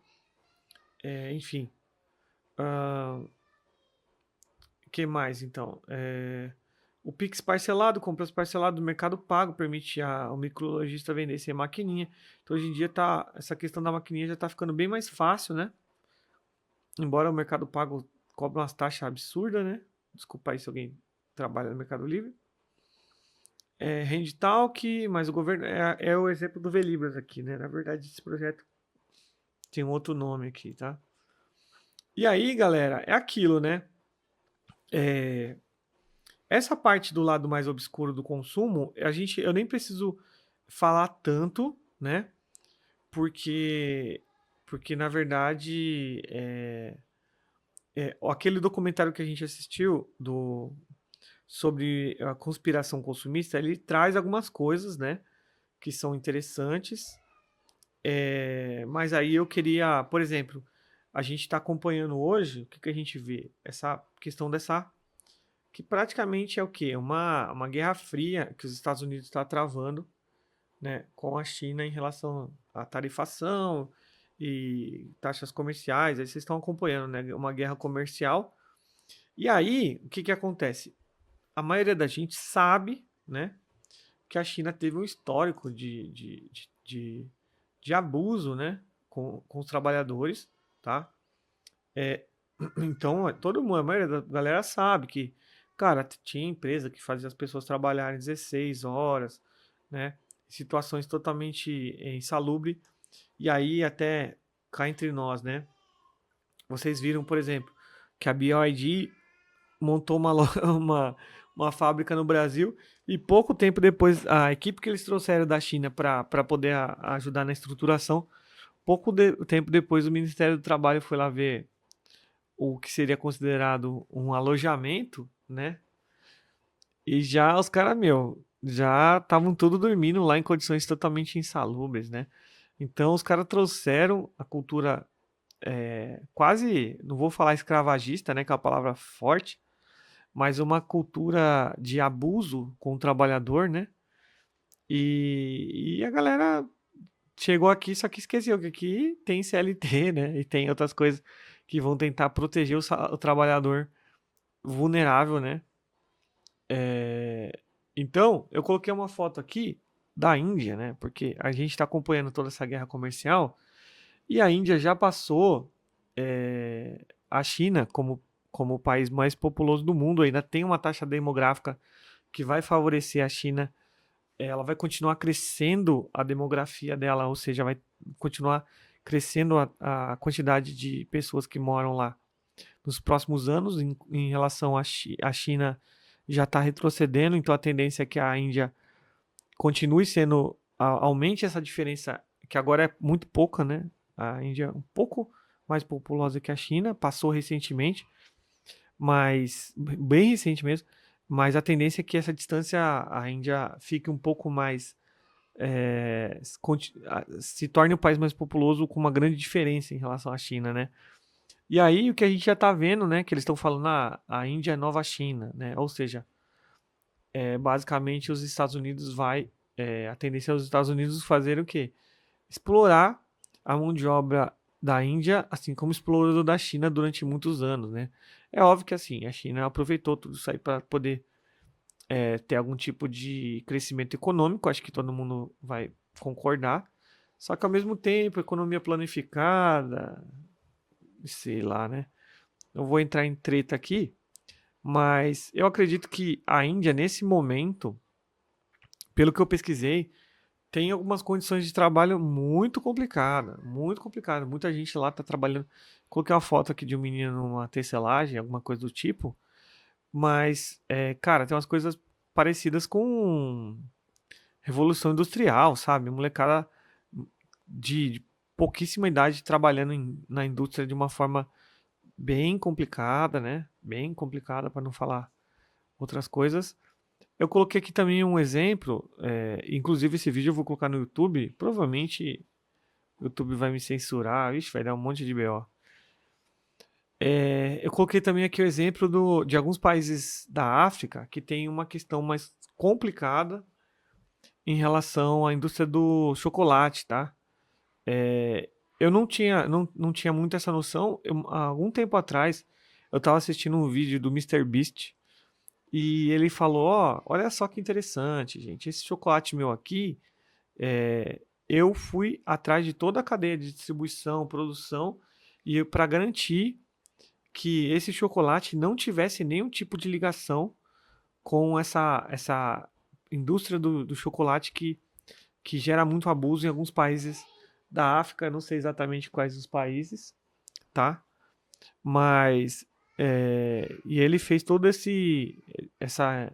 enfim, o que mais então? O Pix parcelado, compras parcelado do Mercado Pago, permite ao microlojista vender sem maquininha. Então, hoje em dia, essa questão da maquininha já está ficando bem mais fácil, né? Embora o Mercado Pago cobre umas taxas absurdas, né? Desculpa aí se alguém trabalha no Mercado Livre. Handtalk, mas o governo... É o exemplo do Velibras aqui, né? Na verdade, esse projeto tem um outro nome aqui, tá? E aí, galera, é aquilo, né? Essa parte do lado mais obscuro do consumo, eu nem preciso falar tanto, né? Porque, porque na verdade, aquele documentário que a gente assistiu sobre a conspiração consumista, ele traz algumas coisas, né? Que são interessantes. Mas aí eu queria, por exemplo, a gente está acompanhando hoje, o que a gente vê? Essa questão que praticamente é o quê? Uma guerra fria que os Estados Unidos está travando, né, com a China em relação à tarifação e taxas comerciais. Aí vocês estão acompanhando, né, uma guerra comercial. E aí, o que acontece? A maioria da gente sabe, né, que a China teve um histórico de abuso, né, com os trabalhadores, tá? Então, todo mundo, a maioria da galera sabe que, cara, tinha empresa que fazia as pessoas trabalharem 16 horas, né? Situações totalmente insalubre. E aí, até cá entre nós, né? Vocês viram, por exemplo, que a BYD montou uma fábrica no Brasil e pouco tempo depois, a equipe que eles trouxeram da China para poder ajudar na estruturação, tempo depois o Ministério do Trabalho foi lá ver o que seria considerado um alojamento, né? E já os caras, já estavam tudo dormindo lá em condições totalmente insalubres, né? Então os caras trouxeram a cultura quase, não vou falar escravagista, né? Que é uma palavra forte, mas uma cultura de abuso com o trabalhador, né? E a galera chegou aqui, só que esqueceu que aqui tem CLT, né? E tem outras coisas que vão tentar proteger o trabalhador vulnerável, né? Então, eu coloquei uma foto aqui da Índia, né? Porque a gente está acompanhando toda essa guerra comercial e a Índia já passou a China como o país mais populoso do mundo. Ainda tem uma taxa demográfica que vai favorecer a China. Ela vai continuar crescendo a demografia dela, ou seja, vai continuar crescendo a quantidade de pessoas que moram lá nos próximos anos. Em relação à China, já está retrocedendo, então a tendência é que a Índia continue sendo, aumente essa diferença, que agora é muito pouca, né? A Índia é um pouco mais populosa que a China, passou recentemente, mas bem recente mesmo, mas a tendência é que essa distância, a Índia fique um pouco mais, se torne um país mais populoso com uma grande diferença em relação à China, né? E aí o que a gente já está vendo, né, que eles estão falando, a Índia é nova China, né? Ou seja, basicamente os Estados Unidos a tendência é os Estados Unidos fazerem o quê? Explorar a mão de obra da Índia, assim como explorou da China durante muitos anos, né? É óbvio que assim, a China aproveitou tudo isso aí para poder ter algum tipo de crescimento econômico, acho que todo mundo vai concordar. Só que ao mesmo tempo, economia planificada, sei lá, né? Não vou entrar em treta aqui, mas eu acredito que a Índia, nesse momento, pelo que eu pesquisei, tem algumas condições de trabalho muito complicadas, muito complicada. Muita gente lá está trabalhando. Coloquei uma foto aqui de um menino numa tecelagem, alguma coisa do tipo, mas, cara, tem umas coisas parecidas com Revolução Industrial, sabe? Molecada de pouquíssima idade trabalhando na indústria de uma forma bem complicada, né? Bem complicada, para não falar outras coisas. Eu coloquei aqui também um exemplo, inclusive esse vídeo eu vou colocar no YouTube, provavelmente o YouTube vai me censurar, ixi, vai dar um monte de BO. Eu coloquei também aqui o exemplo de alguns países da África que tem uma questão mais complicada em relação à indústria do chocolate, tá? Eu não tinha muito essa noção. Há algum tempo atrás, eu estava assistindo um vídeo do Mister Beast e ele falou: Ó, olha só que interessante, gente. Esse chocolate meu aqui, eu fui atrás de toda a cadeia de distribuição, produção, e para garantir que esse chocolate não tivesse nenhum tipo de ligação com essa indústria do chocolate que gera muito abuso em alguns países da África, não sei exatamente quais os países, tá? Mas e ele fez todo essa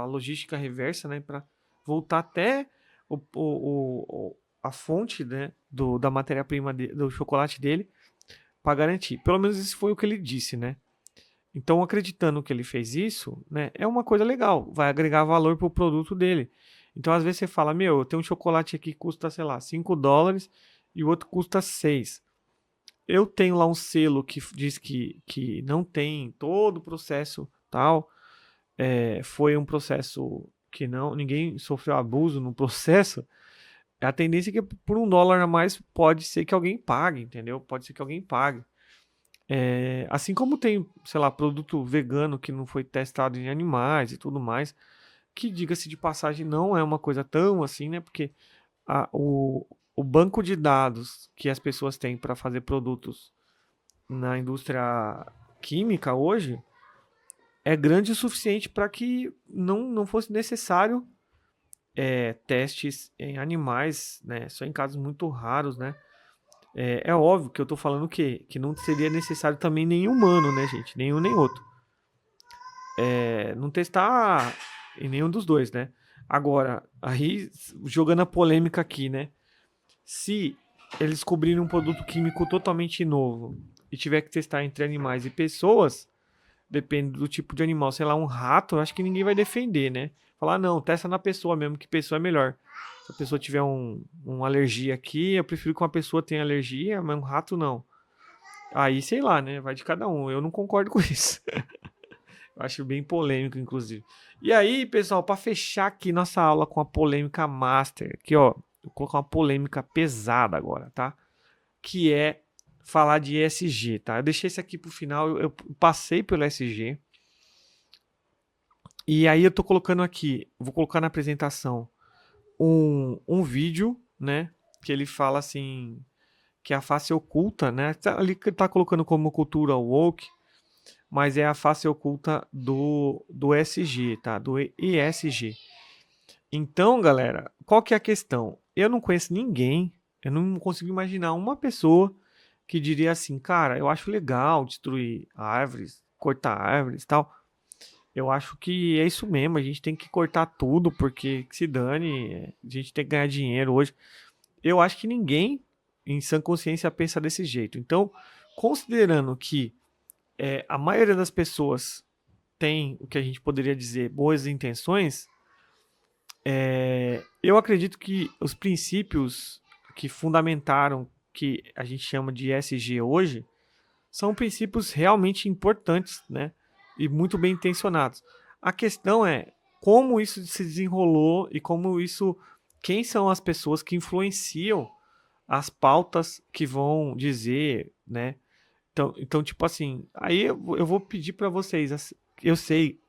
logística reversa, né, para voltar até a fonte, né, da matéria-prima do chocolate dele para garantir. Pelo menos isso foi o que ele disse, né? Então, acreditando que ele fez isso, né, é uma coisa legal, vai agregar valor pro produto dele. Então, às vezes você fala, meu, eu tenho um chocolate aqui que custa, sei lá, $5 e o outro custa 6. Eu tenho lá um selo que diz que não tem todo o processo tal. Foi um processo que ninguém sofreu abuso no processo. A tendência é que por $1 a mais pode ser que alguém pague, entendeu? Pode ser que alguém pague. Assim como tem, sei lá, produto vegano que não foi testado em animais e tudo mais, que diga-se de passagem não é uma coisa tão assim, né? Porque o banco de dados que as pessoas têm para fazer produtos na indústria química hoje é grande o suficiente para que não fosse necessário testes em animais, né? Só em casos muito raros, né? É óbvio que eu tô falando que não seria necessário também nenhum humano, né, gente? Nenhum nem outro. Não testar em nenhum dos dois, né? Agora, aí, jogando a polêmica aqui, né? Se eles descobrirem um produto químico totalmente novo e tiver que testar entre animais e pessoas, depende do tipo de animal, sei lá, um rato, eu acho que ninguém vai defender, né? Falar, não, testa na pessoa mesmo, que pessoa é melhor. Se a pessoa tiver uma alergia aqui, eu prefiro que uma pessoa tenha alergia, mas um rato não. Aí, sei lá, né? Vai de cada um. Eu não concordo com isso. Eu acho bem polêmico, inclusive. E aí, pessoal, para fechar aqui nossa aula com a polêmica master, aqui, ó, vou colocar uma polêmica pesada agora, tá? Que é falar de ESG, tá? Eu deixei isso aqui pro final, eu passei pelo ESG. E aí eu tô colocando aqui, vou colocar na apresentação um vídeo, né? Que ele fala assim, que é a face oculta, né? Ali que tá colocando como cultura woke, mas é a face oculta do ESG, tá? Do ESG. Então, galera, qual que é a questão? Eu não conheço ninguém, eu não consigo imaginar uma pessoa que diria assim, cara, eu acho legal destruir árvores, cortar árvores e tal. Eu acho que é isso mesmo, a gente tem que cortar tudo porque se dane, a gente tem que ganhar dinheiro hoje. Eu acho que ninguém em sã consciência pensa desse jeito. Então, considerando que a maioria das pessoas tem o que a gente poderia dizer boas intenções, eu acredito que os princípios que fundamentaram que a gente chama de ESG hoje são princípios realmente importantes, né? E muito bem intencionados. A questão é como isso se desenrolou e quem são as pessoas que influenciam as pautas que vão dizer, né? Então tipo assim, aí eu vou pedir para vocês, eu sei,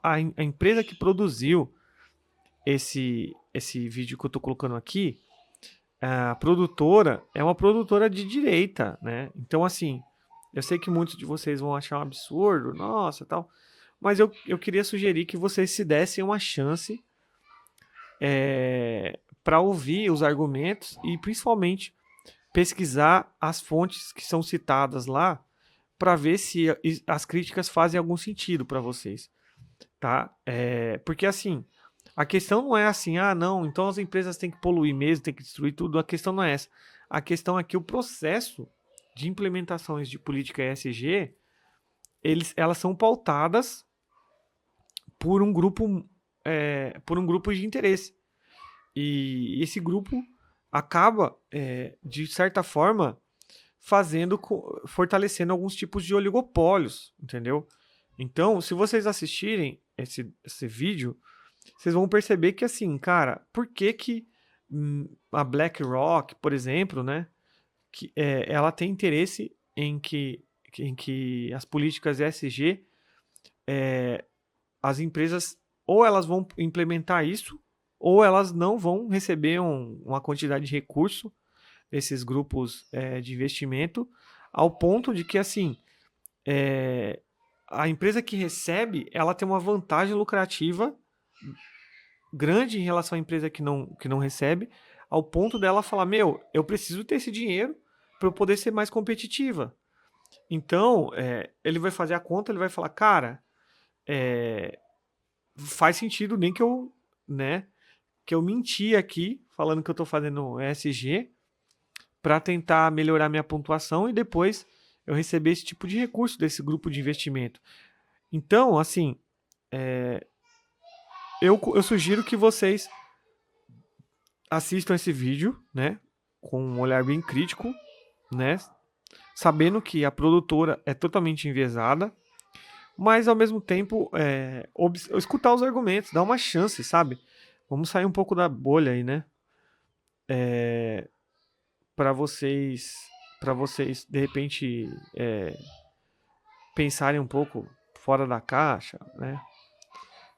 a empresa que produziu esse vídeo que eu tô colocando aqui, a produtora é uma produtora de direita, né? Então, assim, eu sei que muitos de vocês vão achar um absurdo, nossa, tal, mas eu queria sugerir que vocês se dessem uma chance para ouvir os argumentos e principalmente pesquisar as fontes que são citadas lá para ver se as críticas fazem algum sentido para vocês, tá? Porque assim, A questão não é assim, ah, não, então as empresas têm que poluir mesmo, têm que destruir tudo. A questão não é essa. A questão é que o processo de implementações de política ESG, elas são pautadas por um grupo, por um grupo de interesse. E esse grupo acaba, de certa forma, fortalecendo alguns tipos de oligopólios, entendeu? Então, se vocês assistirem esse vídeo, vocês vão perceber que, assim, cara, por que que a BlackRock, por exemplo, né, que, ela tem interesse em que as políticas ESG, as empresas, ou elas vão implementar isso, ou elas não vão receber uma quantidade de recurso desses grupos de investimento, ao ponto de que, assim, a empresa que recebe, ela tem uma vantagem lucrativa grande em relação à empresa que não recebe, ao ponto dela falar, meu, eu preciso ter esse dinheiro para eu poder ser mais competitiva. Então, ele vai fazer a conta, ele vai falar, cara, faz sentido nem que eu, né, que eu menti aqui, falando que eu estou fazendo ESG, para tentar melhorar minha pontuação e depois eu receber esse tipo de recurso desse grupo de investimento. Então, assim, eu sugiro que vocês assistam esse vídeo, né, com um olhar bem crítico, né, sabendo que a produtora é totalmente enviesada, mas ao mesmo tempo escutar os argumentos, dar uma chance, sabe? Vamos sair um pouco da bolha aí, né? Para vocês de repente pensarem um pouco fora da caixa, né?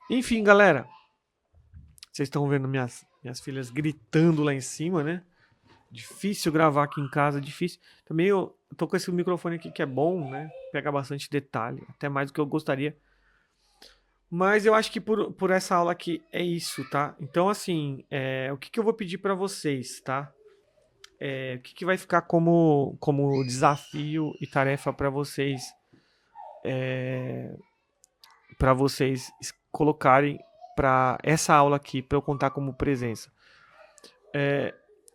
Enfim, galera, vocês estão vendo minhas filhas gritando lá em cima, né? Difícil gravar aqui em casa, difícil. Também eu tô com esse microfone aqui que é bom, né? Pega bastante detalhe, até mais do que eu gostaria. Mas eu acho que por essa aula aqui é isso, tá? Então, assim, o que eu vou pedir para vocês, tá? O que vai ficar como desafio e tarefa para vocês, colocarem para essa aula aqui, para eu contar como presença.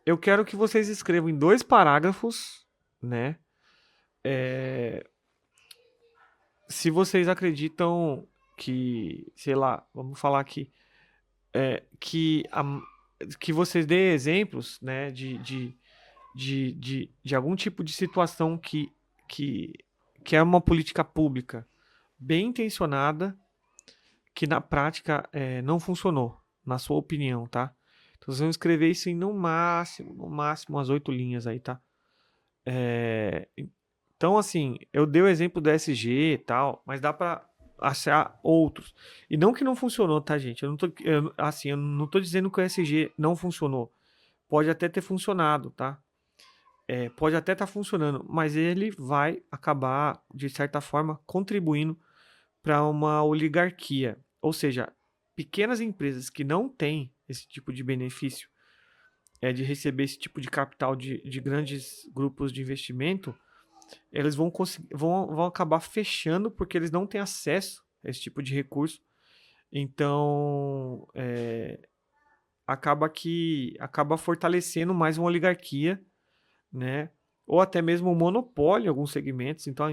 Eu quero que vocês escrevam em 2 parágrafos, né? Se vocês acreditam que, sei lá, vamos falar aqui, que vocês dêem exemplos, né, de algum tipo de situação que é uma política pública bem intencionada, que na prática não funcionou, na sua opinião, tá? Então vocês vão escrever isso em no máximo umas 8 linhas aí, tá? Então, assim, eu dei o exemplo do SG e tal, mas dá pra achar outros. E não que não funcionou, tá, gente? Eu não tô dizendo que o SG não funcionou. Pode até ter funcionado, tá? Pode até estar funcionando, mas ele vai acabar, de certa forma, contribuindo para uma oligarquia. Ou seja, pequenas empresas que não têm esse tipo de benefício, de receber esse tipo de capital de grandes grupos de investimento, eles vão acabar fechando porque eles não têm acesso a esse tipo de recurso. Então, acaba fortalecendo mais uma oligarquia, né? Ou até mesmo um monopólio em alguns segmentos. Então,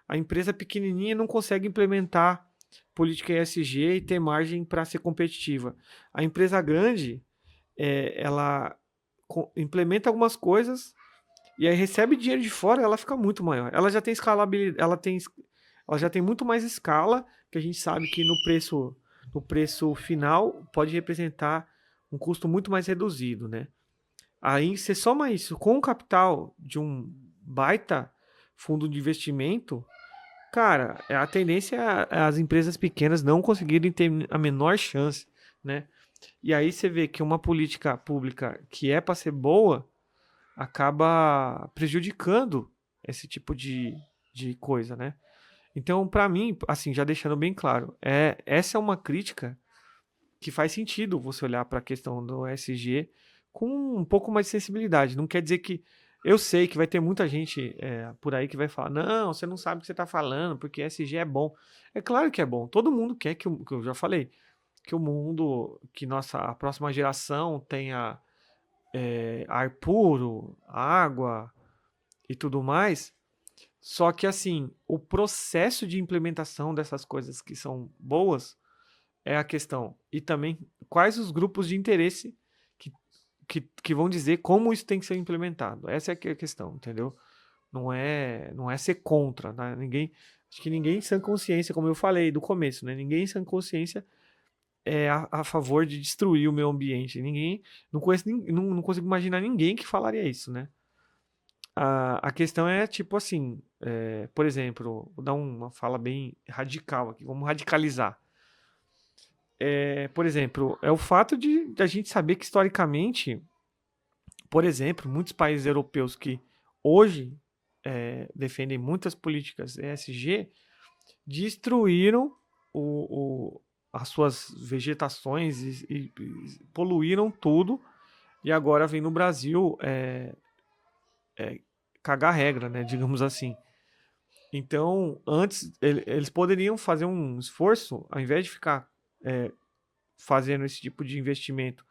a empresa pequenininha não consegue implementar política ESG e ter margem para ser competitiva. A empresa grande, ela implementa algumas coisas e aí recebe dinheiro de fora, ela fica muito maior. Ela já tem escalabilidade, ela já tem muito mais escala, que a gente sabe que no preço final pode representar um custo muito mais reduzido, né? Aí você soma isso com o capital de um baita fundo de investimento, cara, a tendência é as empresas pequenas não conseguirem ter a menor chance, né? E aí você vê que uma política pública que é para ser boa acaba prejudicando esse tipo de coisa, né? Então, para mim, assim, já deixando bem claro, essa é uma crítica que faz sentido você olhar para a questão do ESG com um pouco mais de sensibilidade. Não quer dizer que eu sei que vai ter muita gente por aí que vai falar, não, você não sabe o que você está falando, porque ESG é bom. É claro que é bom. Todo mundo quer que eu já falei. que o mundo, que a próxima geração tenha ar puro, água e tudo mais. Só que assim, o processo de implementação dessas coisas que são boas é a questão. E também quais os grupos de interesse que vão dizer como isso tem que ser implementado. Essa é a questão, entendeu? Não é ser contra, né? Acho que ninguém em sã consciência, como eu falei do começo, né? Ninguém em sã consciência é a favor de destruir o meio ambiente. Ninguém, não conheço, não consigo imaginar ninguém que falaria isso, né? A questão é tipo assim, por exemplo, vou dar uma fala bem radical aqui, vamos radicalizar. Por exemplo, é o fato de a gente saber que historicamente, por exemplo, muitos países europeus que hoje defendem muitas políticas ESG destruíram as suas vegetações e poluíram tudo, e agora vem no Brasil cagar regra, né, digamos assim. Então, antes, eles poderiam fazer um esforço, ao invés de ficar fazendo esse tipo de investimento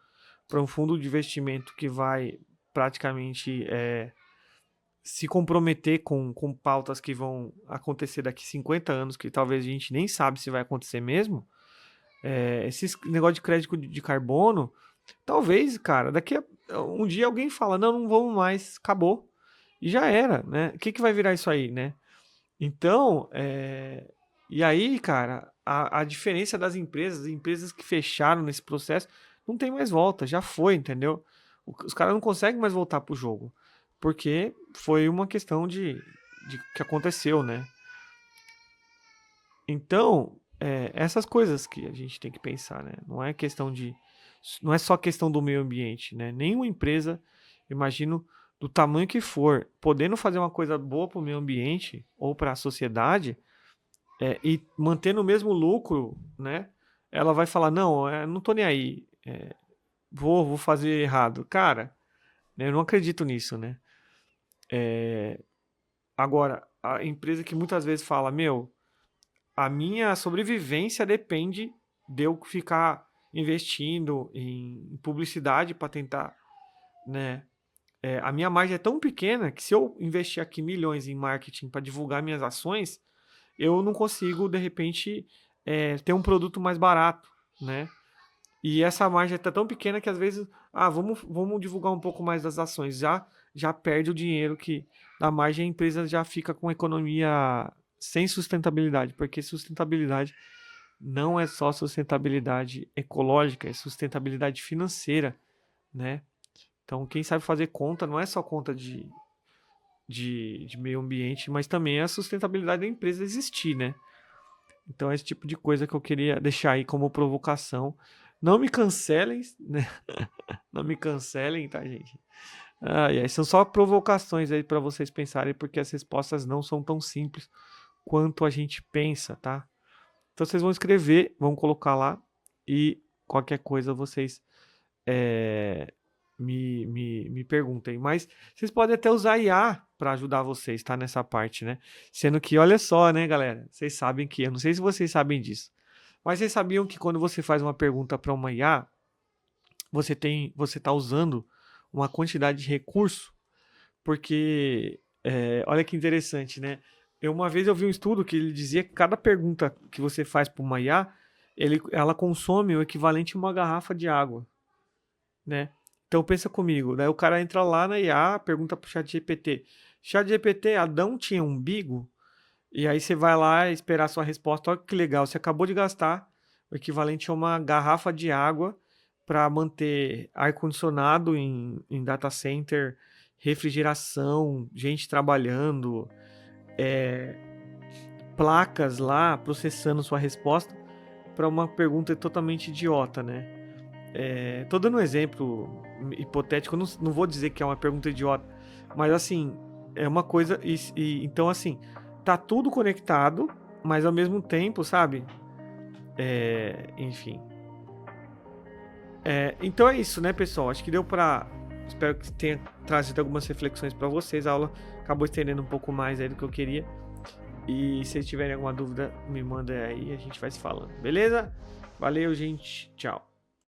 para um fundo de investimento que vai praticamente se comprometer com pautas que vão acontecer daqui 50 anos, que talvez a gente nem sabe se vai acontecer mesmo. Esses negócio de crédito de carbono, talvez, cara, daqui a um dia alguém fala, não vamos mais, acabou. E já era, né? O que vai virar isso aí, né? Então, e aí, cara, a diferença das empresas, as empresas que fecharam nesse processo, não tem mais volta, já foi, entendeu? Os caras não conseguem mais voltar pro jogo, porque foi uma questão de que aconteceu, né? Então, essas coisas que a gente tem que pensar, né? Não é só questão do meio ambiente, né? Nenhuma empresa, imagino, do tamanho que for, podendo fazer uma coisa boa para o meio ambiente ou para a sociedade e mantendo o mesmo lucro, né? Ela vai falar, não tô nem aí, vou fazer errado. Cara, eu não acredito nisso, né? Agora, a empresa que muitas vezes fala, a minha sobrevivência depende de eu ficar investindo em publicidade para tentar, né? A minha margem é tão pequena que se eu investir aqui milhões em marketing para divulgar minhas ações, eu não consigo, de repente, ter um produto mais barato, né? E essa margem está tão pequena que às vezes, vamos divulgar um pouco mais das ações. Já perde o dinheiro que da margem, a empresa já fica com economia sem sustentabilidade, porque sustentabilidade não é só sustentabilidade ecológica, é sustentabilidade financeira, né? Então, quem sabe fazer conta não é só conta de meio ambiente, mas também a sustentabilidade da empresa existir, né? Então, é esse tipo de coisa que eu queria deixar aí como provocação. Não me cancelem, né? Não me cancelem, tá, gente? São só provocações aí para vocês pensarem, porque as respostas não são tão simples quanto a gente pensa, tá? Então, vocês vão escrever, vão colocar lá e qualquer coisa vocês me perguntem, mas vocês podem até usar IA para ajudar vocês, tá? Nessa parte, né? Sendo que, olha só, né, galera? Vocês sabem que, eu não sei se vocês sabem disso, mas vocês sabiam que quando você faz uma pergunta para uma IA, você tá usando uma quantidade de recurso, porque, olha que interessante, né? Uma vez eu vi um estudo que ele dizia que cada pergunta que você faz para uma IA, ela consome o equivalente a uma garrafa de água, né? Então pensa comigo, daí o cara entra lá na IA, pergunta pro ChatGPT. ChatGPT, Adão tinha umbigo? E aí você vai lá esperar a sua resposta. Olha que legal, você acabou de gastar o equivalente a uma garrafa de água para manter ar-condicionado em data center, refrigeração, gente trabalhando, placas lá processando sua resposta para uma pergunta totalmente idiota, né? Tô dando um exemplo hipotético, não vou dizer que é uma pergunta idiota, mas assim, é uma coisa. Então, assim, tá tudo conectado, mas ao mesmo tempo, sabe? Enfim. Então é isso, né, pessoal? Acho que deu pra. Espero que tenha trazido algumas reflexões para vocês. A aula acabou estendendo um pouco mais aí do que eu queria. E se vocês tiverem alguma dúvida, me manda aí, a gente vai se falando, beleza? Valeu, gente. Tchau.